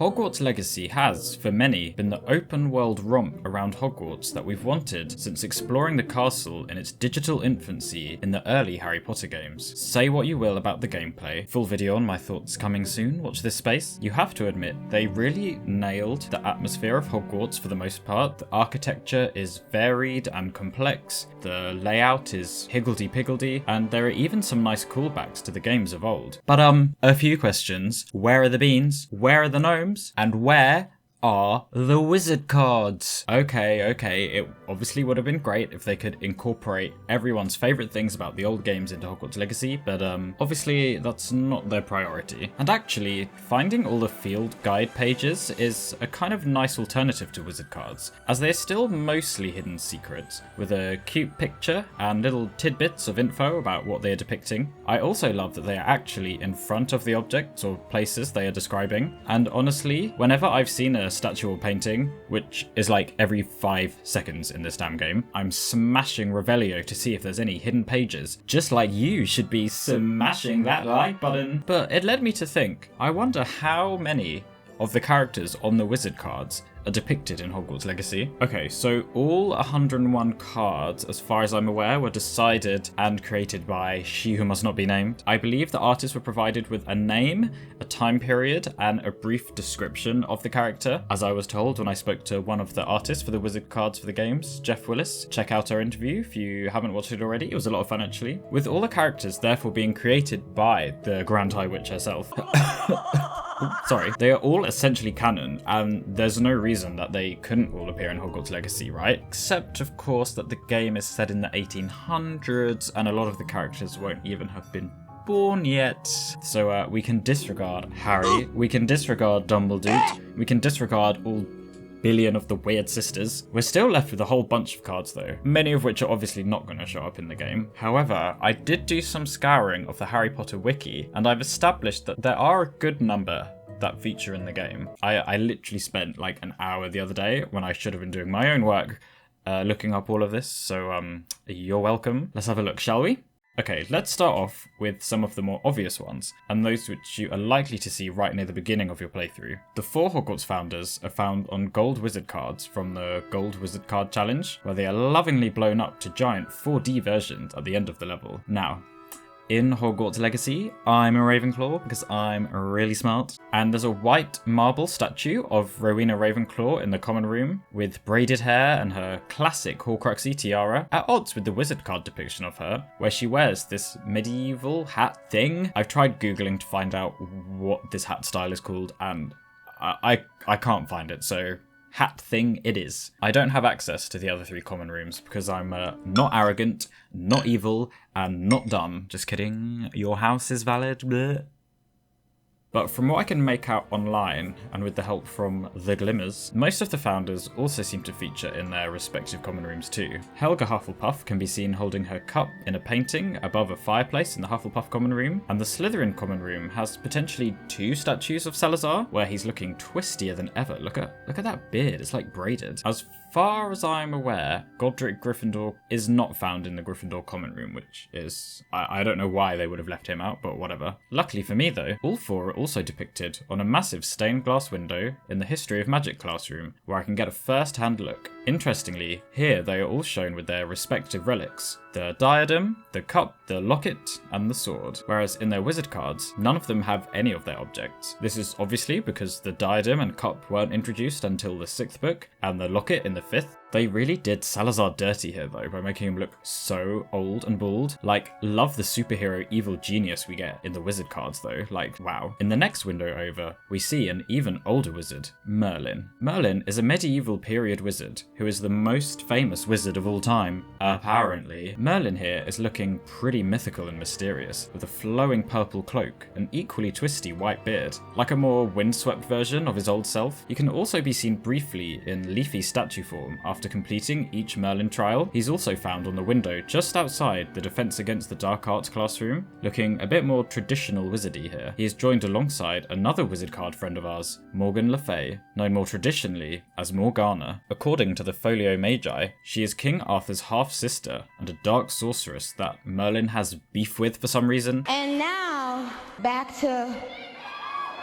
Hogwarts Legacy has, for many, been the open-world romp around Hogwarts that we've wanted since exploring the castle in its digital infancy in the early Harry Potter games. Say what you will about the gameplay, full video on my thoughts coming soon, watch this space. You have to admit, they really nailed the atmosphere of Hogwarts for the most part. The architecture is varied and complex, the layout is higgledy-piggledy, and there are even some nice callbacks to the games of old. But a few questions. Where are the beans? Where are the gnomes? And where are the wizard cards? Okay, it obviously would have been great if they could incorporate everyone's favourite things about the old games into Hogwarts Legacy, but obviously that's not their priority. And actually, finding all the field guide pages is a kind of nice alternative to wizard cards, as they're still mostly hidden secrets, with a cute picture and little tidbits of info about what they are depicting. I also love that they are actually in front of the objects or places they are describing, and honestly, whenever I've seen a statue or painting, which is like every 5 seconds in this damn game, I'm smashing Revelio to see if there's any hidden pages, just like you should be smashing that like button. But it led me to think, I wonder how many of the characters on the wizard cards are depicted in Hogwarts Legacy. Okay, so all 101 cards, as far as I'm aware, were decided and created by she who must not be named. I believe the artists were provided with a name, a time period, and a brief description of the character, as I was told when I spoke to one of the artists for the wizard cards for the games, Jeff Willis. Check out our interview if you haven't watched it already. It was a lot of fun, actually. With all the characters therefore being created by the Grand High Witch herself. Sorry, they are all essentially canon, and there's no reason that they couldn't all appear in Hogwarts Legacy, right? Except, of course, that the game is set in the 1800s, and a lot of the characters won't even have been born yet. So we can disregard Harry, we can disregard Dumbledore, we can disregard all billion of the weird sisters. We're still left with a whole bunch of cards though, many of which are obviously not going to show up in the game. However, I did do some scouring of the Harry Potter wiki, and I've established that there are a good number that feature in the game. I literally spent like an hour the other day when I should have been doing my own work looking up all of this, so you're welcome. Let's have a look, shall we? Okay, let's start off with some of the more obvious ones, and those which you are likely to see right near the beginning of your playthrough. The 4 Hogwarts founders are found on gold wizard cards from the Gold Wizard Card Challenge, where they are lovingly blown up to giant 4D versions at the end of the level. Now, in Hogwarts Legacy, I'm a Ravenclaw because I'm really smart. And there's a white marble statue of Rowena Ravenclaw in the common room with braided hair and her classic Horcruxy tiara, at odds with the wizard card depiction of her, where she wears this medieval hat thing. I've tried Googling to find out what this hat style is called, and I can't find it, so hat thing it is. I don't have access to the other 3 common rooms because I'm not arrogant, not evil, and not dumb. Just kidding. Your house is valid. Bleh. But from what I can make out online, and with the help from The Glimmers, most of the founders also seem to feature in their respective common rooms too. Helga Hufflepuff can be seen holding her cup in a painting above a fireplace in the Hufflepuff common room, and the Slytherin common room has potentially 2 statues of Salazar, where he's looking twistier than ever. Look at that beard, it's like braided. As far as I'm aware, Godric Gryffindor is not found in the Gryffindor common room, which is... I don't know why they would have left him out, but whatever. Luckily for me though, all 4 are also depicted on a massive stained glass window in the History of Magic classroom, where I can get a first-hand look. Interestingly, here they are all shown with their respective relics: the diadem, the cup, the locket, and the sword, whereas in their wizard cards, none of them have any of their objects. This is obviously because the diadem and cup weren't introduced until the 6th book, and the locket in the 5th. They really did Salazar dirty here though, by making him look so old and bald. Like, love the superhero evil genius we get in the wizard cards though, like, wow. In the next window over, we see an even older wizard, Merlin. Merlin is a medieval period wizard, who is the most famous wizard of all time, apparently. Merlin here is looking pretty mythical and mysterious, with a flowing purple cloak, an equally twisty white beard. Like a more windswept version of his old self, he can also be seen briefly in leafy statue form after completing each Merlin trial. He's also found on the window just outside the Defense Against the Dark Arts classroom, looking a bit more traditional wizardy here. He is joined alongside another wizard card friend of ours, Morgan Le Fay, known more traditionally as Morgana. According to the Folio Magi, she is King Arthur's half-sister and a dark sorceress that Merlin has beef with for some reason. And now, back to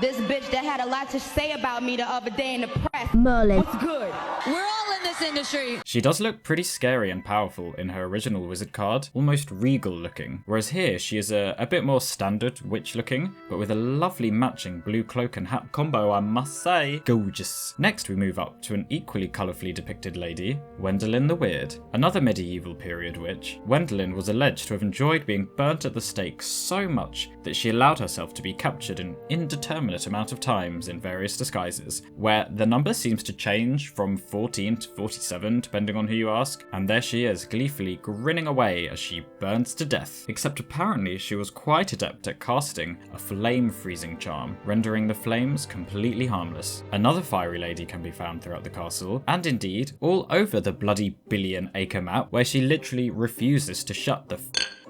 this bitch that had a lot to say about me the other day in the press. Merlin. What's good? We're all in this industry. She does look pretty scary and powerful in her original wizard card, almost regal looking, whereas here she is a bit more standard witch looking, but with a lovely matching blue cloak and hat combo, I must say. Gorgeous. Next we move up to an equally colourfully depicted lady, Wendelin the Weird. Another medieval period witch, Wendelin was alleged to have enjoyed being burnt at the stake so much that she allowed herself to be captured an indeterminate amount of times in various disguises, where the number seems to change from 14 to 47 depending on who you ask, and there she is gleefully grinning away as she burns to death. Except apparently she was quite adept at casting a flame freezing charm, rendering the flames completely harmless. Another fiery lady can be found throughout the castle, and indeed all over the bloody billion-acre map, where she literally refuses to shut the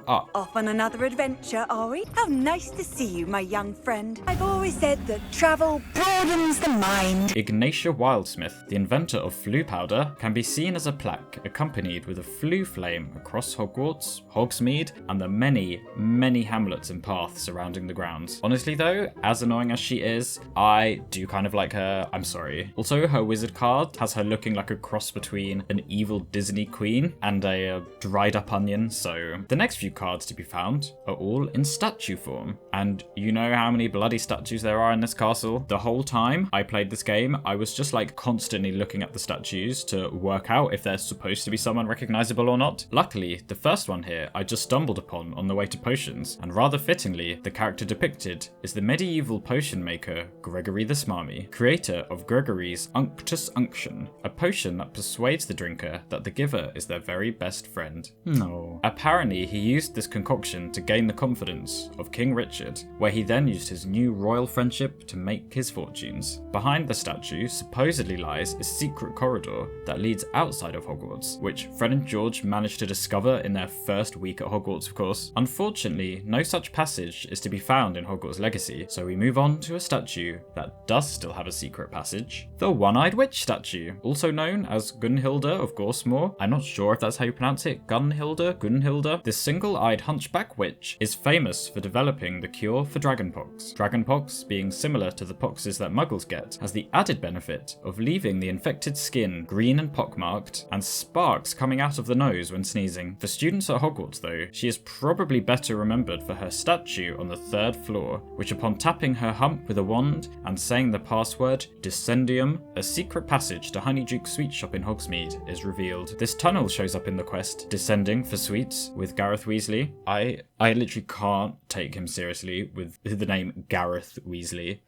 up. Off on another adventure, are we? How nice to see you, my young friend. I've always said that travel broadens the mind. Ignatia Wildsmith, the inventor of flue powder, can be seen as a plaque accompanied with a flue flame across Hogwarts, Hogsmeade, and the many, many hamlets and paths surrounding the grounds. Honestly though, as annoying as she is, I do kind of like her. I'm sorry. Also, her wizard card has her looking like a cross between an evil Disney queen and a dried up onion, so the next few cards to be found are all in statue form. And you know how many bloody statues there are in this castle? The whole time I played this game, I was just like constantly looking at the statues to work out if they're supposed to be someone recognizable or not. Luckily, the first one here I just stumbled upon on the way to potions, and rather fittingly, the character depicted is the medieval potion maker Gregory the Smarmy, creator of Gregory's Unctus Unction, a potion that persuades the drinker that the giver is their very best friend. No. Apparently, he used this concoction to gain the confidence of King Richard, where he then used his new royal friendship to make his fortunes. Behind the statue supposedly lies a secret corridor that leads outside of Hogwarts, which Fred and George managed to discover in their first week at Hogwarts, of course. Unfortunately, no such passage is to be found in Hogwarts Legacy, so we move on to a statue that does still have a secret passage. The One-Eyed Witch statue, also known as Gunhilda of Gorsmore. I'm not sure if that's how you pronounce it, Gunhilda. This single-eyed hunchback witch is famous for developing the cure for dragonpox. Dragonpox, being similar to the poxes that muggles get, has the added benefit of leaving the infected skin green and pockmarked, and sparks coming out of the nose when sneezing. For students at Hogwarts though, she is probably better remembered for her statue on the 3rd floor, which upon tapping her hump with a wand and saying the password Descendium, a secret passage to Honeyduke's sweet shop in Hogsmeade is revealed. This tunnel shows up in the quest Descending for Sweets with Gareth Weasley. I literally can't take him seriously with the name Gareth Weasley.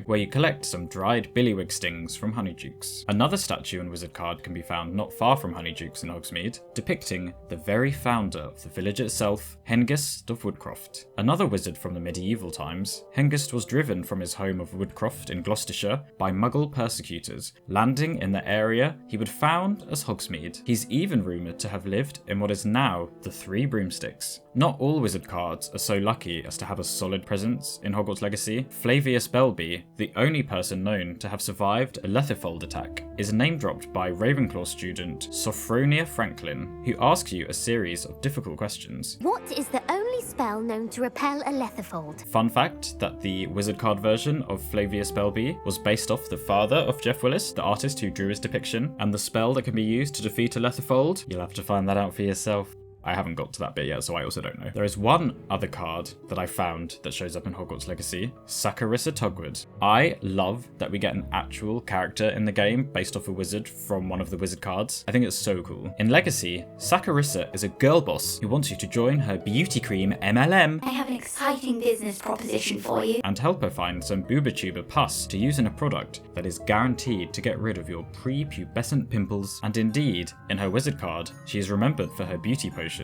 Where you collect some dried billywig stings from Honeydukes. Another statue and wizard card can be found not far from Honeydukes in Hogsmeade, depicting the very founder of the village itself, Hengist of Woodcroft. Another wizard from the medieval times, Hengist was driven from his home of Woodcroft in Gloucestershire by Muggle persecutors, landing in the area he would found as Hogsmeade. He's even rumoured to have lived in what is now the Three Broomsticks. Not all wizard cards are so lucky as to have a solid presence in Hogwarts Legacy. Flavius Belby, the only person known to have survived a Lethifold attack, is name-dropped by Ravenclaw student Sophronia Franklin, who asks you a series of difficult questions. What is the only spell known to repel a Lethifold? Fun fact that the wizard card version of Flavius Belby was based off the father of Jeff Willis, the artist who drew his depiction, and the spell that can be used to defeat a Lethifold, you'll have to find that out for yourself. I haven't got to that bit yet, so I also don't know. There is one other card that I found that shows up in Hogwarts Legacy, Saccharissa Tugwood. I love that we get an actual character in the game based off a wizard from one of the wizard cards. I think it's so cool. In Legacy, Saccharissa is a girl boss who wants you to join her beauty cream MLM. I have an exciting business proposition for you. And help her find some booba-tuber pus to use in a product that is guaranteed to get rid of your prepubescent pimples. And indeed, in her wizard card, she is remembered for her beauty potion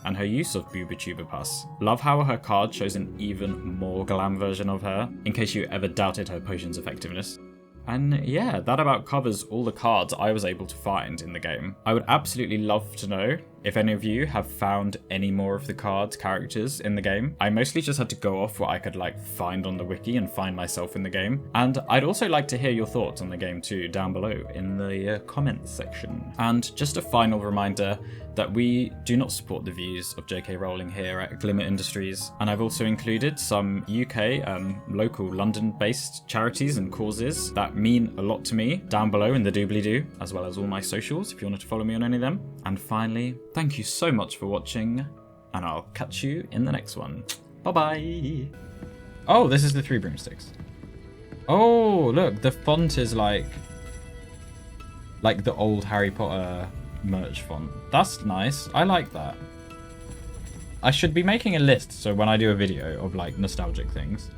and her use of booba-tuber pus. Love how her card shows an even more glam version of her, in case you ever doubted her potion's effectiveness. And yeah, that about covers all the cards I was able to find in the game. I would absolutely love to know if any of you have found any more of the cards characters in the game. I mostly just had to go off what I could find on the wiki and find myself in the game. And I'd also like to hear your thoughts on the game too down below in the comments section. And just a final reminder, that we do not support the views of JK Rowling here at Glimmer Industries, and I've also included some UK and local London-based charities and causes that mean a lot to me down below in the doobly-doo, as well as all my socials if you wanted to follow me on any of them. And finally, thank you so much for watching, and I'll catch you in the next one. Bye-bye! Oh, this is the 3 broomsticks. Oh, look, the font is like the old Harry Potter merch font. That's nice. I like that. I should be making a list so when I do a video of like nostalgic things,